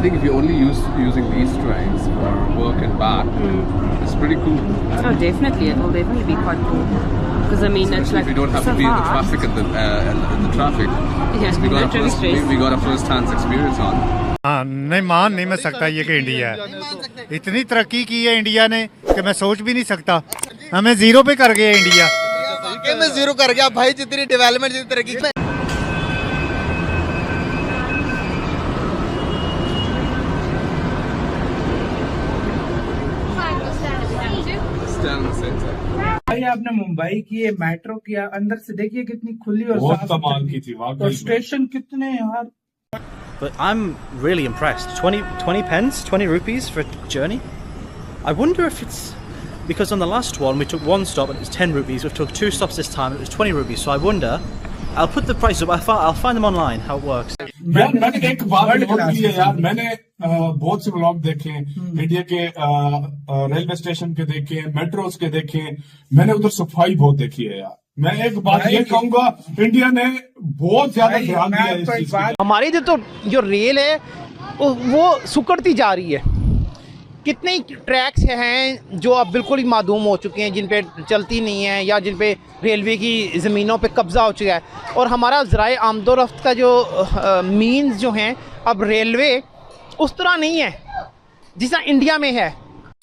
think if you only using these trains for work and back, it's pretty cool. Oh, definitely, it will definitely be quite cool. Because I mean, especially it's like if we don't have so to be in the fast. traffic in the traffic. Yeah, we no got traffic stress. we got a first-hand experience on. हाँ, नहीं मान नहीं मैं सकता ये कि India है। इतनी तरक्की की है इंडिया ने कि मैं सोच भी नहीं सकता। हमें जीरो पे कर गया इंडिया। वाकई में जीरो कर गया भाई, जितनी डेवलपमेंट जितनी तरक्की। भाई आपने मुंबई की ये मेट्रो किया, अंदर से देखिए कितनी खुली और बहुत साफ कमाल की थी वाकई। और स्टेशन कितने यार। But I'm really impressed. 20 pence, 20 rupees for a journey. I wonder if it's because on the last one we took one stop and it was 10 rupees. We took 2 stops this time and it was 20 rupees. So I wonder. I'll put the price up. I'll find them online how it works. यार मैंने एक बात note की है यार, मैंने बहुत से व्लॉग देखे इंडिया के, रेलवे स्टेशन के देखे, मेट्रोस के देखे। मैंने उधर सफाई बहुत देखी है यार। मैं एक बात ये कहूंगा, इंडिया ने बहुत ज्यादा ध्यान दिया है इस चीज पे। हमारी जो रेल है वो सुकड़ती जा रही है। कितने ट्रैक्स हैं जो अब बिल्कुल ही मादूम हो चुके हैं, जिन पे चलती नहीं है या जिन पे रेलवे की ज़मीनों पे कब्ज़ा हो चुका है। और हमारा ज़राए आमदोरफ्त का जो मीन्स जो हैं, अब रेलवे उस तरह नहीं है जिस तरह इंडिया में है।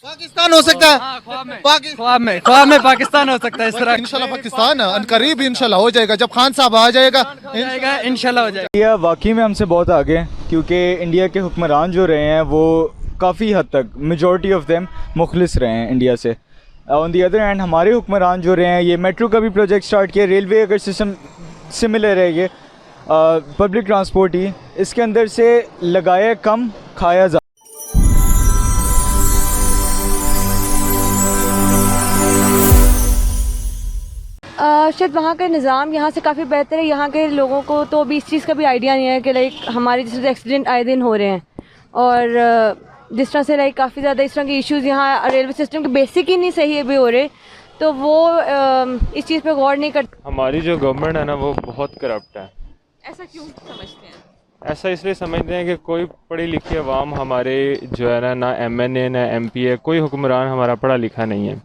पाकिस्तान हो सकता है, ख्वाब में पाकिस्तान हो सकता है इस तरह। इंशाल्लाह पाकिस्तान अनकरीब इंशाल्लाह हो जाएगा, जब खान साहब आ जाएगा इंशाल्लाह हो जाएगा। इंडिया वाकई में हमसे बहुत आगे है, क्योंकि इंडिया के हुक्मरान जो रहे हैं वो काफ़ी हद तक मेजॉरिटी ऑफ देम मुखलिस रहे हैं इंडिया से। ऑन दी अदर हैंड हमारे हुक्मरान जो रहे हैं, ये मेट्रो का भी प्रोजेक्ट स्टार्ट किया, रेलवे अगर सिस्टम सिमिलर है, ये पब्लिक ट्रांसपोर्ट ही, इसके अंदर से लगाया कम खाया ज़्यादा। शायद वहाँ का निज़ाम यहाँ से काफ़ी बेहतर है। यहाँ के लोगों को तो अभी इस चीज़ का भी आइडिया नहीं है कि लाइक हमारे जिस तरह एक्सीडेंट आए दिन हो रहे हैं, और जिस तरह से लाइक काफ़ी ज़्यादा इस तरह के इश्यूज़ यहाँ रेलवे सिस्टम के बेसिक ही नहीं सही अभी हो रहे, तो वो इस चीज़ पे गौर नहीं करते। हमारी जो गवर्नमेंट है ना वो बहुत करप्ट है। ऐसा क्यों समझते हैं? ऐसा इसलिए समझते हैं कि कोई पढ़ी लिखी अवाम हमारे जो है ना MNA ना MP है, कोई हुक्मरान हमारा पढ़ा लिखा नहीं है।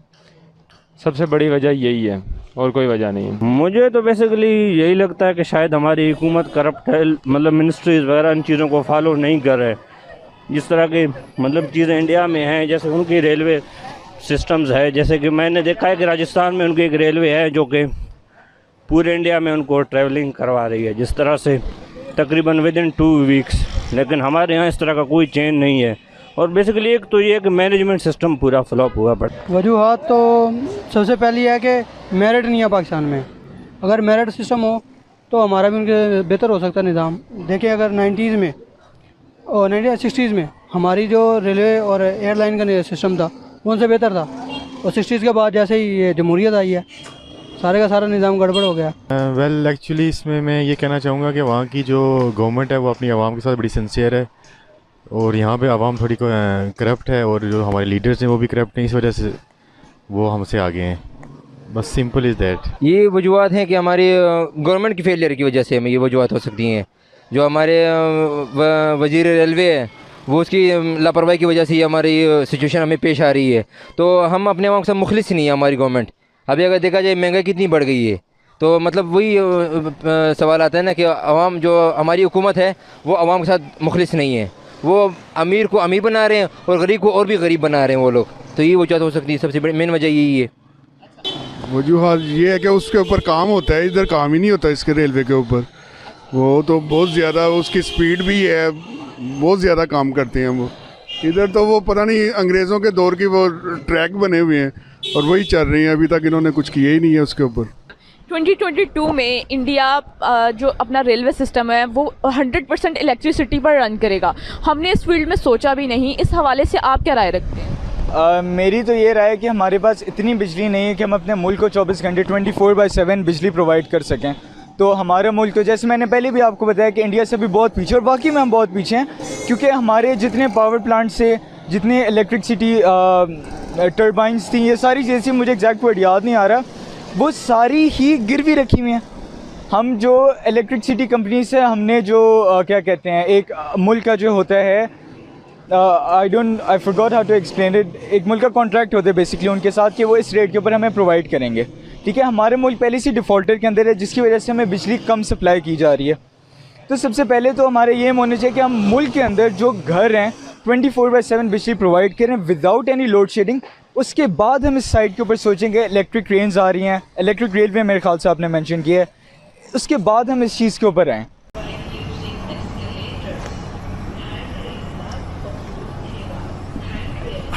सबसे बड़ी वजह यही है और कोई वजह नहीं है। मुझे तो बेसिकली यही लगता है कि शायद हमारी हुकूमत करप्ट है, मतलब मिनिस्ट्रीज़ वगैरह इन चीज़ों को फॉलो नहीं कर रहे। जिस तरह की मतलब चीज़ें इंडिया में हैं, जैसे उनकी रेलवे सिस्टम्स है, जैसे कि मैंने देखा है कि राजस्थान में उनकी एक रेलवे है जो कि पूरे इंडिया में उनको ट्रैवलिंग करवा रही है, जिस तरह से तकरीबन विदिन 2 वीक्स। लेकिन हमारे यहाँ इस तरह का कोई चेन नहीं है। और बेसिकली एक तो ये कि मैनेजमेंट सिस्टम पूरा फ्लॉप हुआ। बट वजूहत तो सबसे पहली है कि मेरिट नहीं है पाकिस्तान में। अगर मेरिट सिस्टम हो तो हमारा भी उनके बेहतर हो सकता है निज़ाम। देखिए अगर 90s में और 1960s में हमारी जो रेलवे और एयरलाइन का सिस्टम था वो उनसे बेहतर था, और 60s के बाद जैसे ही ये जमहूरियत आई है सारे का सारा निज़ाम गड़बड़ हो गया। वेल एक्चुअली इसमें मैं ये कहना चाहूँगा कि वहाँ की जो गवर्नमेंट है वो अपनी आवाम के साथ बड़ी सिंसियर है, और यहाँ पे आवाम थोड़ी करप्ट है, और जो हमारे लीडर्स हैं वो भी करप्ट हैं, इस वजह से वो हमसे आगे हैं। बस सिंपल इज़ दैट। ये वजूहत हैं कि हमारी गवर्नमेंट की फेलियर की वजह से हमें ये वजूहत हो सकती हैं। जो हमारे वज़ीर रेलवे है वो उसकी लापरवाही की वजह से हमारी सिचुएशन हमें पेश आ रही है। तो हम अपने आवाम के साथ मुखलिस नहीं है हमारी गवर्नमेंट। अभी अगर देखा जाए महंगाई कितनी बढ़ गई है, तो मतलब वही सवाल आता है ना कि आवाम जो हमारी हुकूमत है वो आवाम के साथ मुखलिस नहीं है। वो अमीर को अमीर बना रहे हैं और गरीब को और भी गरीब बना रहे हैं वो लोग। तो ये वजह हो सकती है, सबसे बड़ी मेन वजह यही है। वजूहत ये है कि उसके ऊपर काम होता है, इधर काम ही नहीं होता इसके रेलवे के ऊपर। वो तो बहुत ज़्यादा उसकी स्पीड भी है, बहुत ज़्यादा काम करते हैं वो। इधर तो वो पता नहीं अंग्रेज़ों के दौर की वो ट्रैक बने हुए हैं और वही चल रही हैं, अभी तक इन्होंने कुछ किया ही नहीं है उसके ऊपर। 2022 में इंडिया जो अपना रेलवे सिस्टम है वो 100% इलेक्ट्रिसिटी पर रन करेगा। हमने इस फील्ड में सोचा भी नहीं। इस हवाले से आप क्या राय रखते हैं? मेरी तो ये राय है कि हमारे पास इतनी बिजली नहीं है कि हम अपने मुल्क को 24 घंटे 24/7 बिजली प्रोवाइड कर सकें। तो हमारा मुल्क तो जैसे मैंने पहले भी आपको बताया कि इंडिया से भी बहुत पीछे, और बाकी में हम बहुत पीछे हैं, क्योंकि हमारे जितने पावर प्लांट से जितने इलेक्ट्रिसिटी टर्बाइंस थी, ये सारी चीज़ें, मुझे एग्जैक्ट वर्ड याद नहीं आ रहा, वो सारी ही गिरवी रखी हुई हैं। हम जो इलेक्ट्रिसिटी कंपनी से हमने जो क्या कहते हैं, एक मुल्क का जो होता है I forgot how to explain it. एक मुल्क का कॉन्ट्रैक्ट होता है बेसिकली उनके साथ कि वो इस रेट के ऊपर हमें प्रोवाइड करेंगे, ठीक है। हमारे मुल्क पहले से डिफ़ॉल्टर के अंदर है, जिसकी वजह से हमें बिजली कम सप्लाई की जा रही है। तो सबसे पहले तो हमारे ये होना चाहिए कि हम मुल्क के अंदर जो घर हैं 24/7 बिजली प्रोवाइड करें विदाउट एनी लोड शेडिंग। उसके बाद हम इस साइड के ऊपर सोचेंगे। इलेक्ट्रिक ट्रेन्स आ रही हैं, इलेक्ट्रिक रेलवे मेरे ख्याल से आपने मेंशन किया है, उसके बाद हम इस चीज़ के ऊपर आएँ।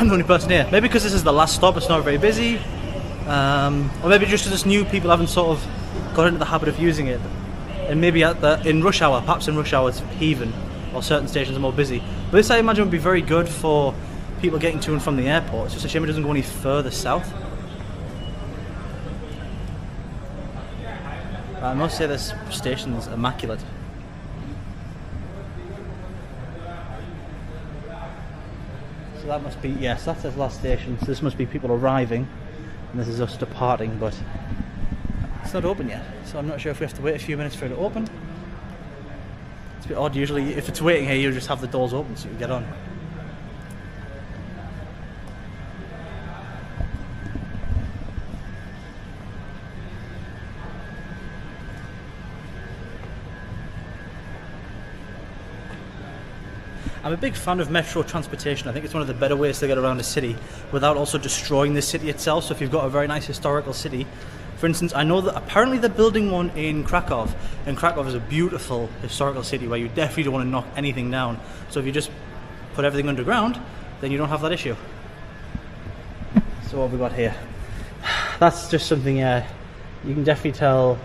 I'm the only person here. Maybe because this is the last stop, it's not very busy. Or maybe just because new people haven't sort of got into the habit of using it. And maybe in rush hour, perhaps in rush hour it's heaving, or certain stations are more busy. But this I imagine would be very good for people getting to and from the airport. It's just a shame it doesn't go any further south. I must say this station's immaculate. So that must be, yes, that's the last station. So this must be people arriving, and this is us departing, but it's not open yet. So I'm not sure if we have to wait a few minutes for it to open. It's a bit odd. Usually if it's waiting here, you just have the doors open so you can get on. I'm a big fan of metro transportation. I think it's one of the better ways to get around a city without also destroying the city itself. So if you've got a very nice historical city, for instance, I know that apparently they're building one in Krakow, and Krakow is a beautiful historical city where you definitely don't want to knock anything down. So if you just put everything underground, then you don't have that issue. So what have we got here? That's just something you can definitely tell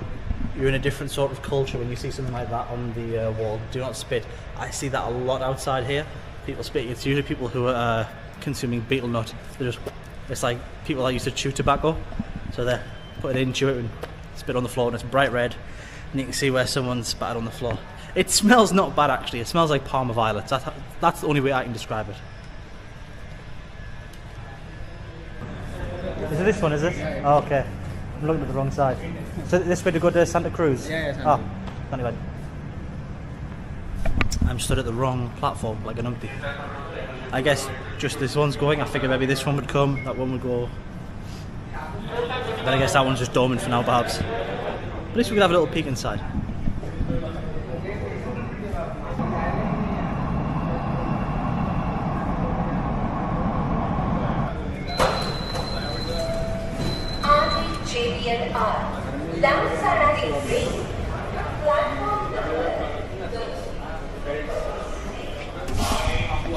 you're in a different sort of culture when you see something like that on the wall. Do not spit. I see that a lot outside here. People spitting. It's usually people who are consuming betel nut. It's like people that used to chew tobacco. So they put it in, chew it, and spit on the floor, and it's bright red. And you can see where someone's spat on the floor. It smells not bad actually. It smells like Parma violets. That's the only way I can describe it. Is it this one? Is it? Oh, okay. I'm looking at the wrong side. So this way to go to Santa Cruz? Yeah, Santa Cruz. Anyway. I'm stood at the wrong platform, like an umpty. I guess just this one's going. I figured maybe this one would come, that one would go. Then I guess that one's just dormant for now, perhaps. At least we could have a little peek inside.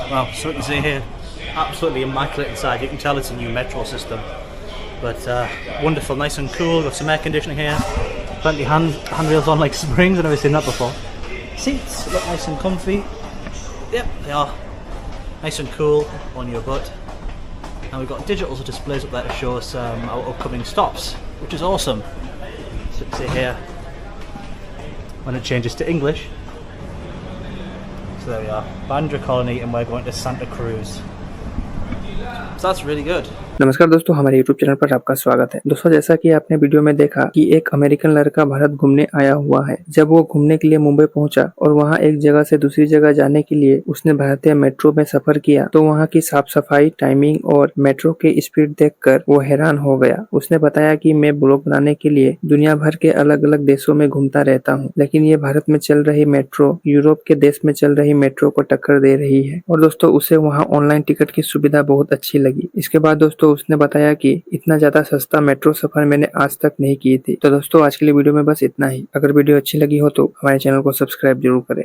Wow, so you can see here, absolutely immaculate inside. You can tell it's a new metro system. But wonderful, nice and cool. Got some air conditioning here. Plenty handrails on like springs. I've never seen that before. Seats look nice and comfy. Yep, they are. Nice and cool on your butt. And we've got digital displays up there to show us our upcoming stops, which is awesome. So you can see here when it changes to English. So there we are, Bandra Colony, and we're going to Santa Cruz. So that's really good. नमस्कार दोस्तों, हमारे YouTube channel पर आपका स्वागत है। दोस्तों, जैसा कि आपने वीडियो में देखा कि एक अमेरिकन लड़का भारत घूमने आया हुआ है। जब वो घूमने के लिए मुंबई पहुंचा और वहां एक जगह से दूसरी जगह जाने के लिए उसने भारतीय मेट्रो में सफर किया, तो वहां की साफ सफाई, टाइमिंग और मेट्रो के स्पीड देखकर वो हैरान हो गया। उसने बताया कि मैं ब्लॉग बनाने के लिए दुनिया भर के अलग अलग देशों में घूमता रहता हूँ, लेकिन ये भारत में चल रही मेट्रो यूरोप के देश में चल रही मेट्रो को टक्कर दे रही है। और दोस्तों, उसे वहाँ ऑनलाइन टिकट की सुविधा बहुत अच्छी लगी। इसके बाद दोस्तों उसने बताया कि इतना ज्यादा सस्ता मेट्रो सफर मैंने आज तक नहीं की थी। तो दोस्तों, आज के लिए वीडियो में बस इतना ही। अगर वीडियो अच्छी लगी हो तो हमारे चैनल को सब्सक्राइब जरूर करें।